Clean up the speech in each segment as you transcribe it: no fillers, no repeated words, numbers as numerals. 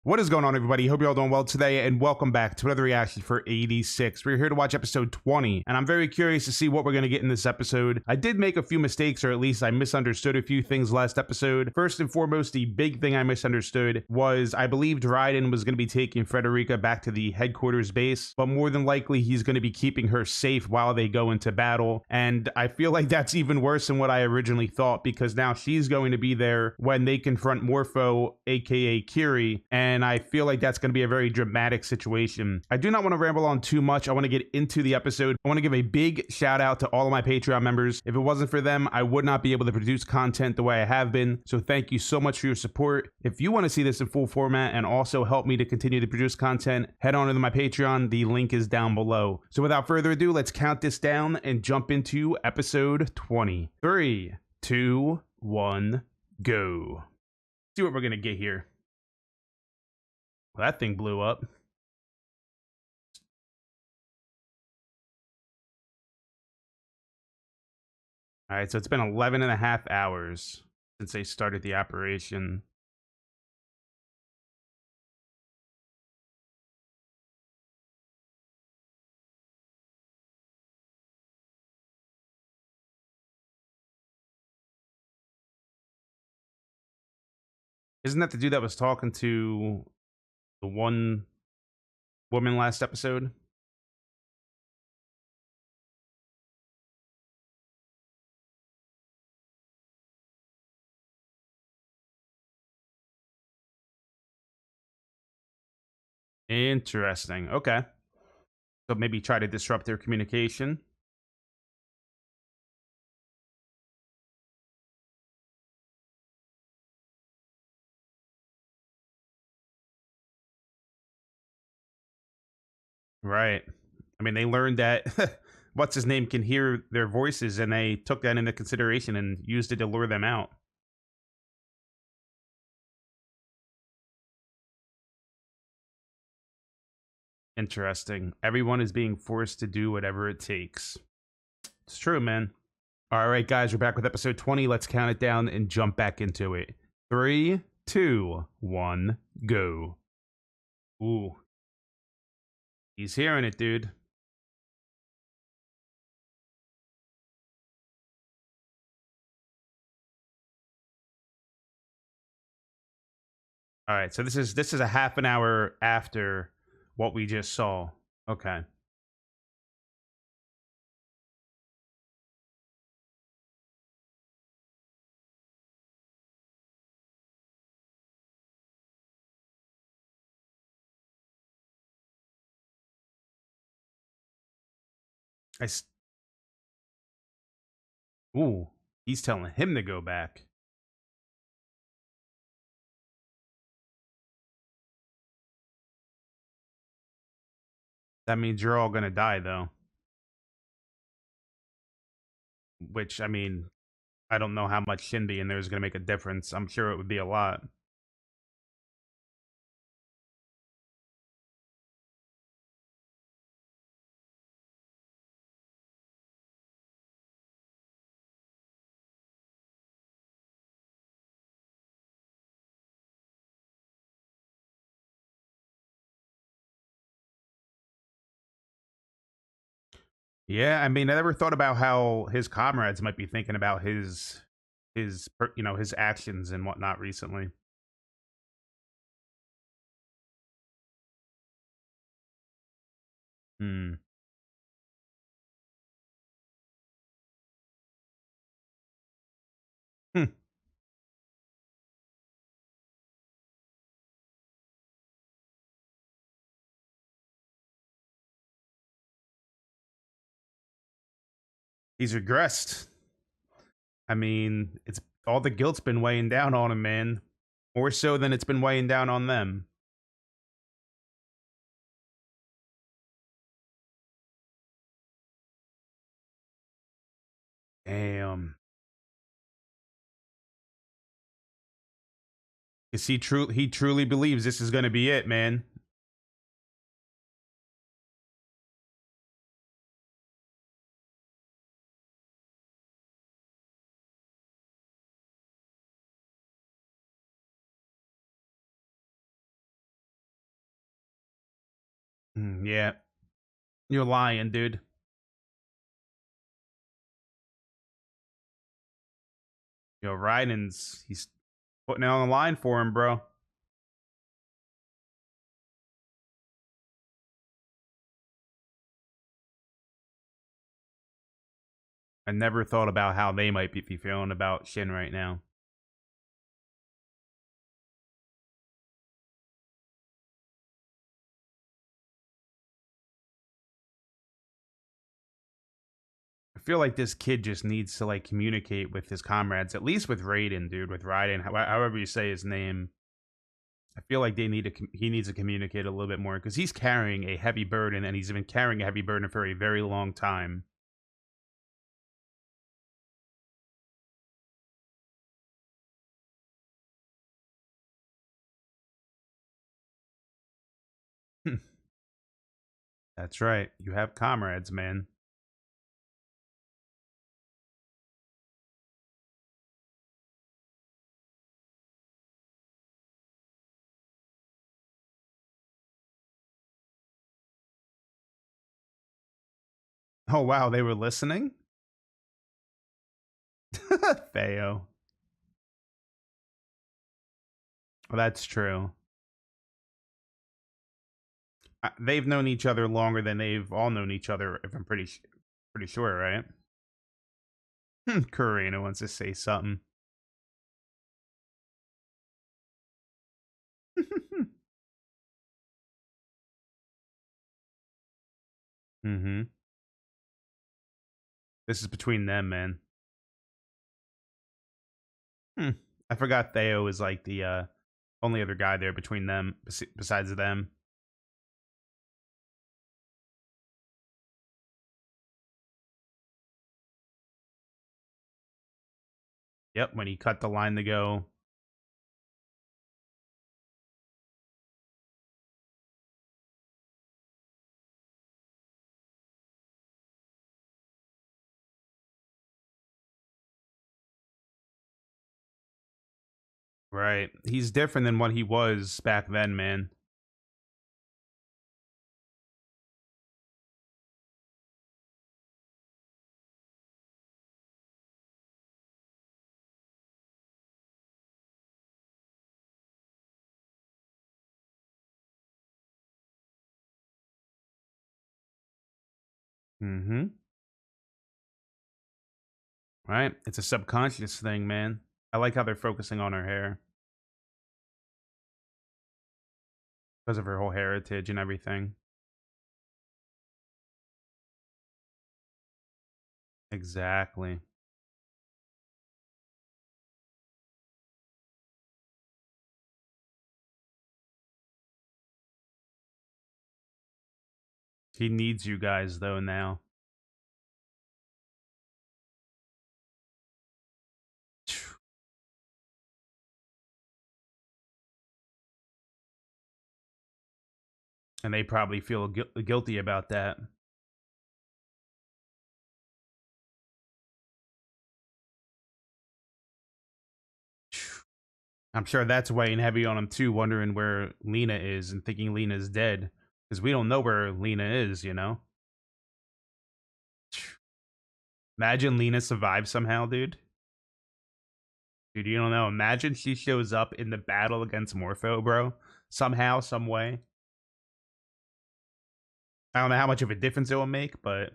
What is going on, everybody? Hope you're all doing well today, and welcome back to another reaction for 86. We're here to watch episode 20, and I'm very curious to see what we're going to get in this episode. I did make a few mistakes, or at least I misunderstood a few things last episode. First and foremost, the big thing I misunderstood was I believed Raiden was going to be taking Frederica back to the headquarters base, but more than likely he's going to be keeping her safe while they go into battle, and I feel like that's even worse than what I originally thought, because now she's going to be there when they confront Morpho, aka Kiri, and I feel like that's going to be a very dramatic situation. I do not want to ramble on too much. I want to get into the episode. I want to give a big shout out to all of my Patreon members. If it wasn't for them, I would not be able to produce content the way I have been. So thank you so much for your support. If you want to see this in full format and also help me to continue to produce content, head on to my Patreon. The link is down below. So without further ado, let's count this down and jump into episode 20. 3, 2, 1, go. See what we're going to get here. Well, that thing blew up. All right, so it's been 11 and a half hours since they started the operation. Isn't that the dude that was talking to the one woman last episode? Interesting. Okay. So maybe try to disrupt their communication. Right. I mean, they learned that what's his name can hear their voices, and they took that into consideration and used it to lure them out. Interesting. Everyone is being forced to do whatever it takes. It's true, man. All right, guys, we're back with episode 20. Let's count it down and jump back into it. 3, 2, 1, go. Ooh, he's hearing it, dude. All right, so this is a half an hour after what we just saw. Okay. I s- Ooh, he's telling him to go back. That means you're all gonna die, though. Which, I mean, I don't know how much Shin being there is gonna make a difference. I'm sure it would be a lot. Yeah, I mean, I never thought about how his comrades might be thinking about his actions and whatnot recently. Hmm. Hmm. He's regressed. I mean, it's all the guilt's been weighing down on him, man. More so than it's been weighing down on them. Damn. Cause he truly believes this is gonna be it, man. Yeah, you're lying, dude. Yo, he's putting it on the line for him, bro. I never thought about how they might be feeling about Shin right now. I feel like this kid just needs to like communicate with his comrades, at least with Raiden, dude. With Raiden, however you say his name. I feel like he needs to communicate a little bit more because he's carrying a heavy burden, and he's been carrying a heavy burden for a very long time. That's right. You have comrades, man. Oh wow, they were listening. Theo. Well, that's true. They've known each other longer than they've all known each other. If I'm pretty sure, right? Karina wants to say something. Mm-hmm. This is between them, man. Hmm. I forgot Theo is like the only other guy there between them, besides them. Yep, when he cut the line to go. Right. He's different than what he was back then, man. Mm-hmm. Right. It's a subconscious thing, man. I like how they're focusing on her hair because of her whole heritage and everything. Exactly. He needs you guys though now. And they probably feel guilty about that. I'm sure that's weighing heavy on him too, wondering where Lena is and thinking Lena's dead. Because we don't know where Lena is, you know? Imagine Lena survives somehow, dude. Dude, you don't know. Imagine she shows up in the battle against Morpho, bro. Somehow, some way. I don't know how much of a difference it will make, but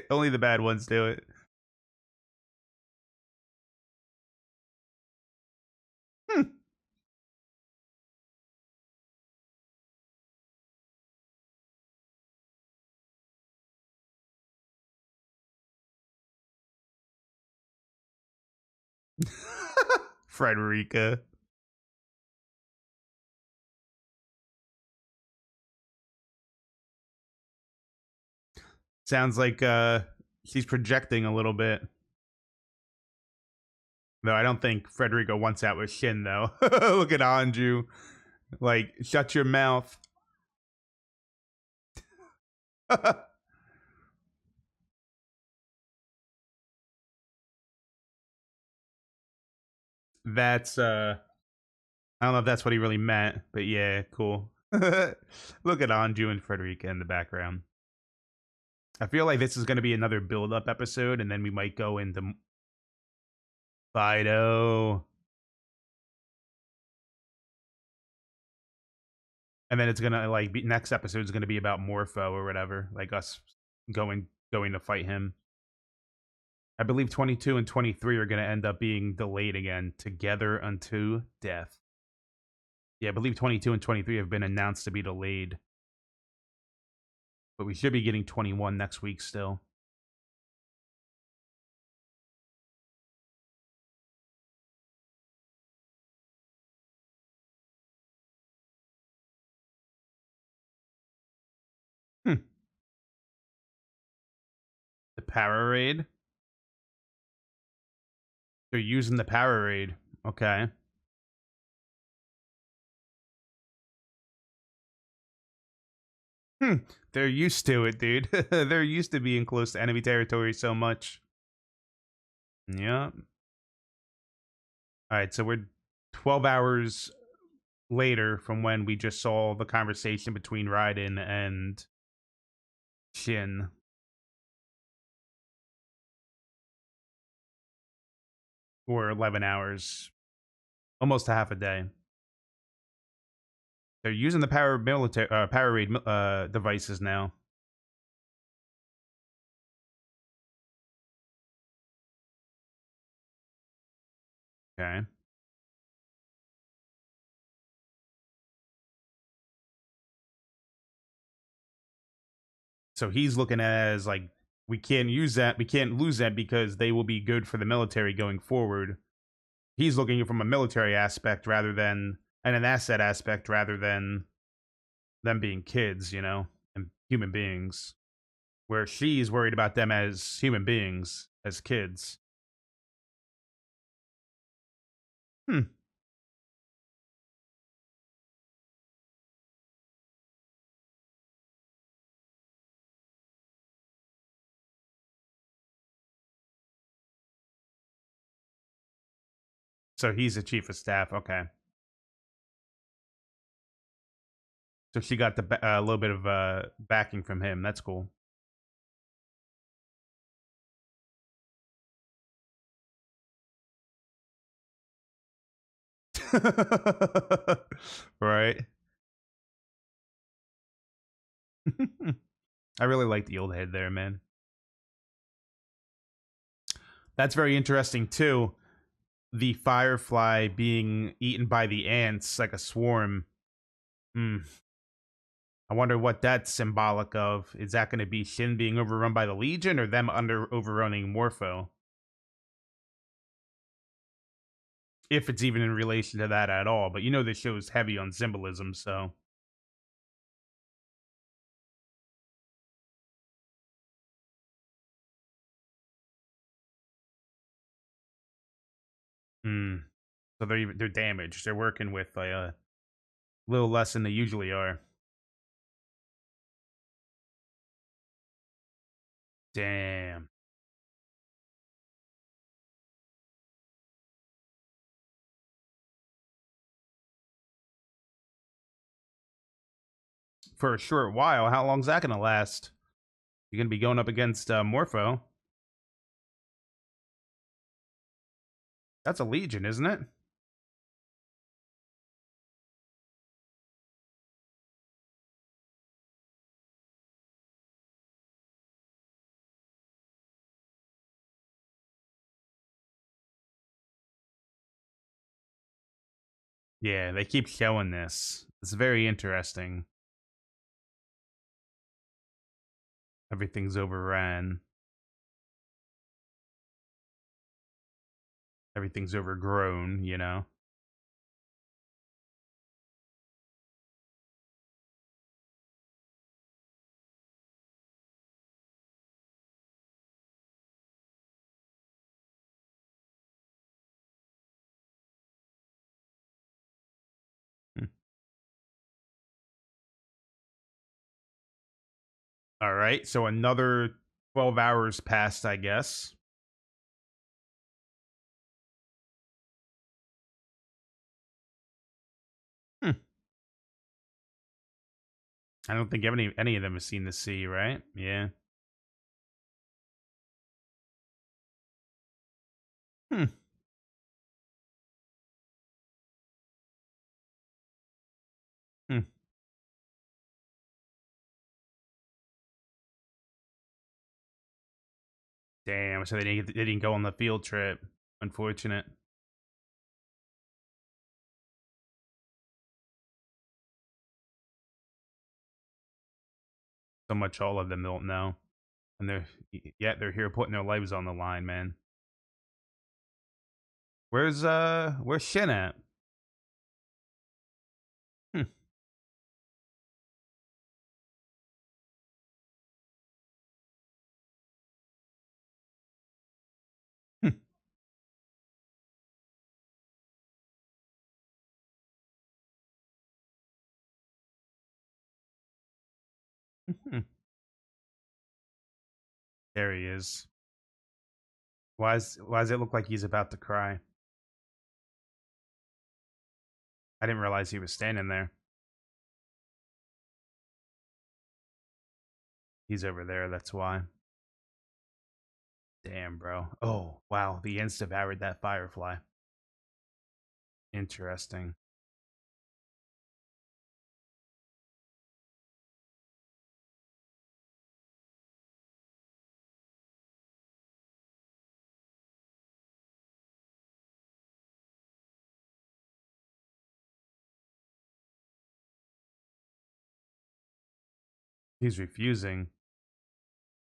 only the bad ones do it. Hmm. Frederica. Sounds like she's projecting a little bit. No, I don't think Frederica wants that with Shin though. Look at Anju. Like, shut your mouth. That's I don't know if that's what he really meant, but yeah, cool. Look at Anju and Frederica in the background. I feel like this is going to be another build-up episode, and then we might go into Fido, and then it's gonna like be, next episode is gonna be about Morpho or whatever, like us going to fight him. I believe 22 and 23 are gonna end up being delayed again. Together unto death. Yeah, I believe 22 and 23 have been announced to be delayed, but we should be getting 21 next week still. Hmm. The Power Raid. They're using the Power Raid. Okay. Hmm. They're used to it, dude. They're used to being close to enemy territory so much. Yeah. All right, so we're 12 hours later from when we just saw the conversation between Raiden and Shin. Or 11 hours. Almost a half a day. They're using the power raid devices now. Okay. So he's looking at it as like we can't use that, we can't lose that because they will be good for the military going forward. He's looking at it from a military aspect rather than and an asset aspect rather than them being kids, you know, and human beings. Where she's worried about them as human beings, as kids. Hmm. So he's the chief of staff. Okay. So she got the a little bit of backing from him. That's cool. Right. I really like the old head there, man. That's very interesting too. The firefly being eaten by the ants like a swarm. Hmm. I wonder what that's symbolic of. Is that going to be Shin being overrun by the Legion or them under overrunning Morpho? If it's even in relation to that at all. But you know, this show's heavy on symbolism, so. Hmm. So they're damaged. They're working with a little less than they usually are. Damn. For a short while. How long's that gonna last? You're gonna be going up against Morpho. That's a Legion, isn't it? Yeah, they keep showing this. It's very interesting. Everything's overran. Everything's overgrown, you know? Hmm. All right, so another 12 hours passed, I guess. I don't think any of them have seen the sea, right? Yeah. Hmm. Hmm. Damn. So they didn't go on the field trip. Unfortunate. So much all of them don't know, and they're here putting their lives on the line, man. Where's Shin at? Hmm. Hmm. Hmm. There he is. Why does it look like he's about to cry? I didn't realize he was standing there. He's over there. That's why. Damn, bro. Oh, wow. The insta devoured that firefly. Interesting. He's refusing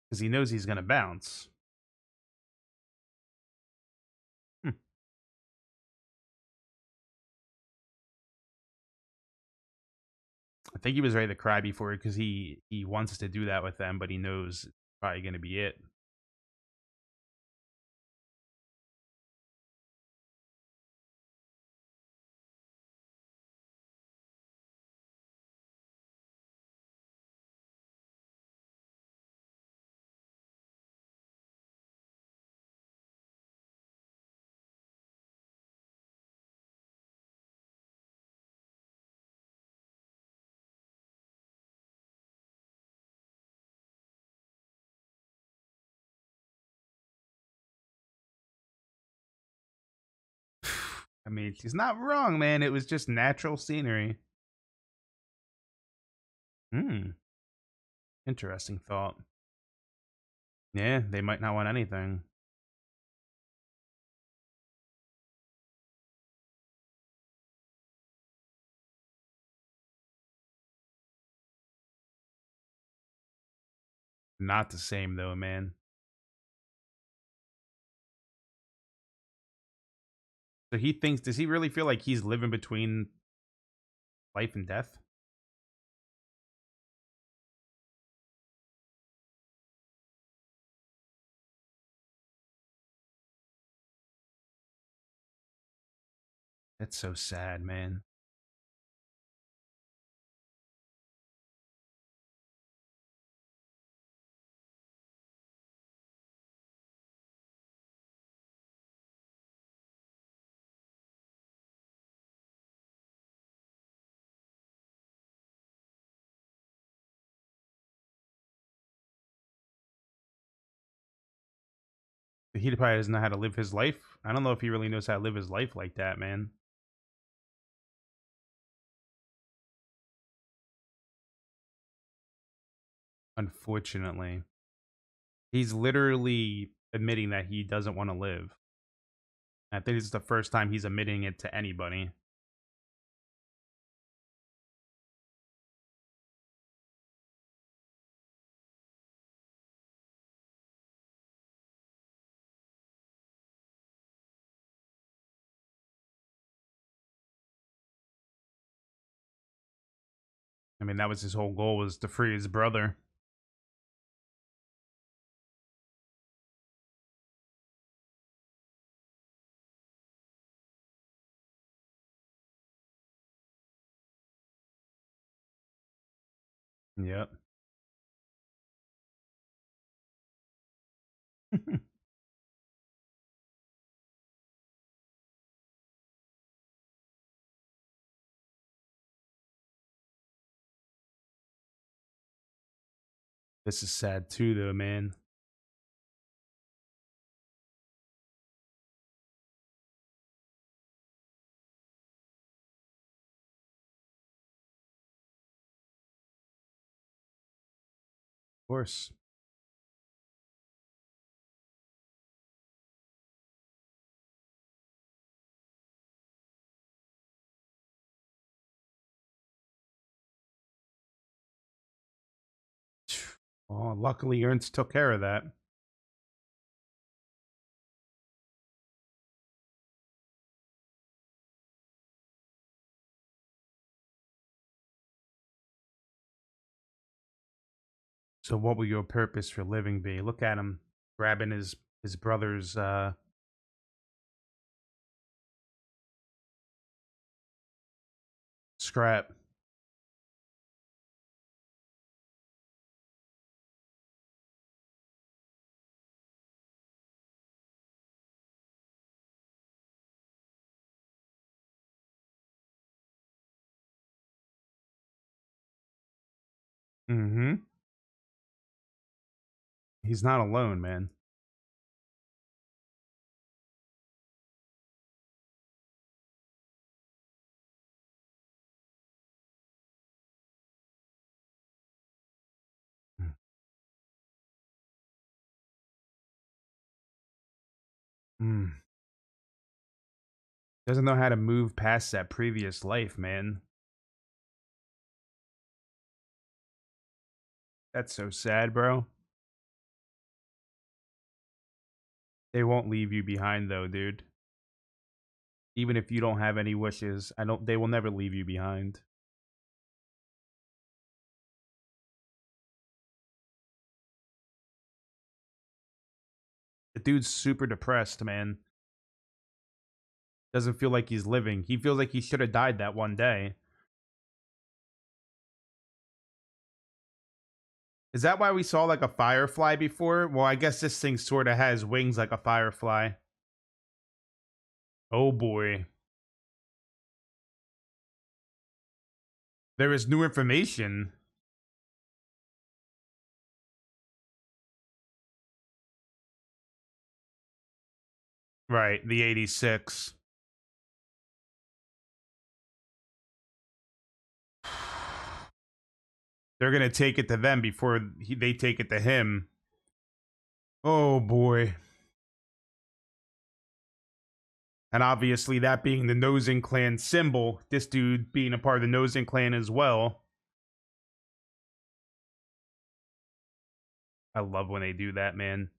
because he knows he's gonna bounce. Hmm. I think he was ready to cry before because he wants to do that with them, but he knows it's probably gonna be it. I mean, she's not wrong, man. It was just natural scenery. Hmm. Interesting thought. Yeah, they might not want anything. Not the same though, man. So he thinks, does he really feel like he's living between life and death? That's so sad, man. He probably doesn't know how to live his life. I don't know if he really knows how to live his life like that, man. Unfortunately, he's literally admitting that he doesn't want to live. I think it's the first time he's admitting it to anybody. I mean, that was his whole goal, was to free his brother. Yep. This is sad too, though, man. Of course. Oh, luckily Ernst took care of that. So what will your purpose for living be? Look at him grabbing his brother's scrap. Mm-hmm. He's not alone, man. Mm. Doesn't know how to move past that previous life, man. That's so sad, bro. They won't leave you behind though, dude. Even if you don't have any wishes, I don't they will never leave you behind. The dude's super depressed, man. Doesn't feel like he's living. He feels like he should have died that one day. Is that why we saw like a firefly before? Well, I guess this thing sort of has wings like a firefly. Oh boy. There is new information. Right, the 86. They're going to take it to them before they take it to him. Oh boy. And obviously, that being the Nosing Clan symbol, this dude being a part of the Nosing Clan as well. I love when they do that, man.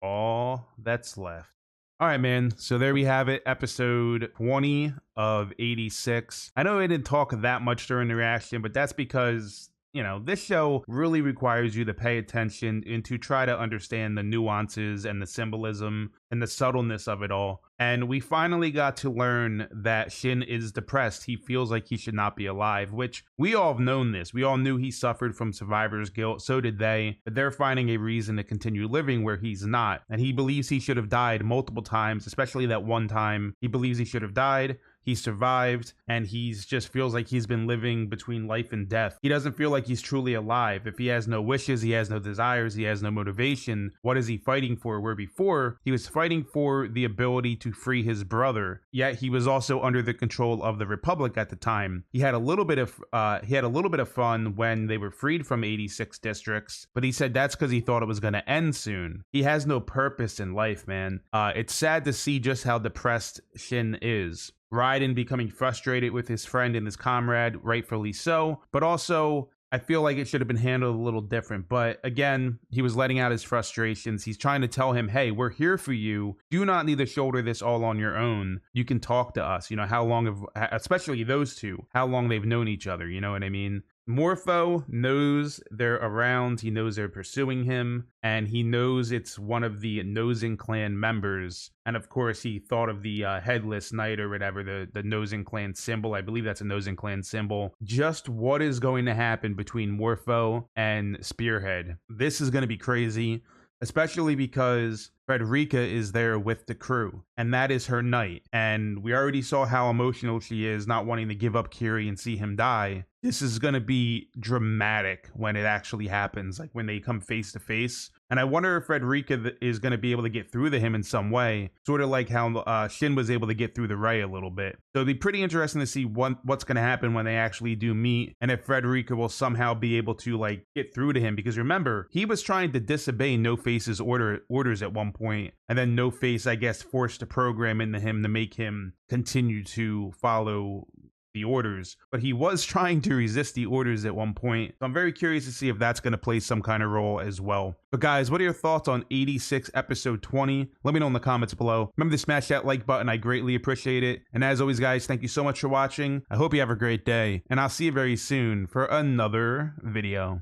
All that's left. All right, man. So there we have it, episode 20 of 86. I know I didn't talk that much during the reaction, but that's because, you know, this show really requires you to pay attention and to try to understand the nuances and the symbolism and the subtleness of it all. And we finally got to learn that Shin is depressed. He feels like he should not be alive, which we all have known this. We all knew he suffered from survivor's guilt. So did they. But they're finding a reason to continue living where he's not. And he believes he should have died multiple times, especially that one time. He believes he should have died. He survived, and he's just feels like he's been living between life and death. He doesn't feel like he's truly alive. If he has no wishes, he has no desires, he has no motivation, what is he fighting for? Where before, he was fighting for the ability to free his brother, yet he was also under the control of the Republic at the time. He had a little bit of fun when they were freed from 86 districts, but he said that's because he thought it was going to end soon. He has no purpose in life, man. It's sad to see just how depressed Shin is. Raiden becoming frustrated with his friend and his comrade, rightfully so, but also I feel like it should have been handled a little different. But again, he was letting out his frustrations. He's trying to tell him, hey, we're here for you. Do not need to shoulder this all on your own. You can talk to us. You know, how long have, especially those two, how long they've known each other. You know what I mean? Morpho knows they're around, he knows they're pursuing him, and he knows it's one of the Nosing Clan members. And of course, he thought of the headless knight or whatever, the Nosing Clan symbol. I believe that's a Nosing Clan symbol. Just what is going to happen between Morpho and Spearhead? This is going to be crazy, especially because Frederica is there with the crew, and that is her knight. And we already saw how emotional she is, not wanting to give up Kiri and see him die. this is going to be dramatic when it actually happens, like when they come face to face. And I wonder if Frederica is going to be able to get through to him in some way, sort of like how Shin was able to get through to Rei a little bit. So it'd be pretty interesting to see what's going to happen when they actually do meet, and if Frederica will somehow be able to like get through to him. Because remember, he was trying to disobey No Face's orders at one point, and then No Face, I guess, forced a program into him to make him continue to follow the orders, but he was trying to resist the orders at one point. So I'm very curious to see if that's going to play some kind of role as well. But guys, what are your thoughts on 86 episode 20? Let me know in the comments below. Remember to smash that like button. I greatly appreciate it. And as always, guys, thank you so much for watching. I hope you have a great day, and I'll see you very soon for another video.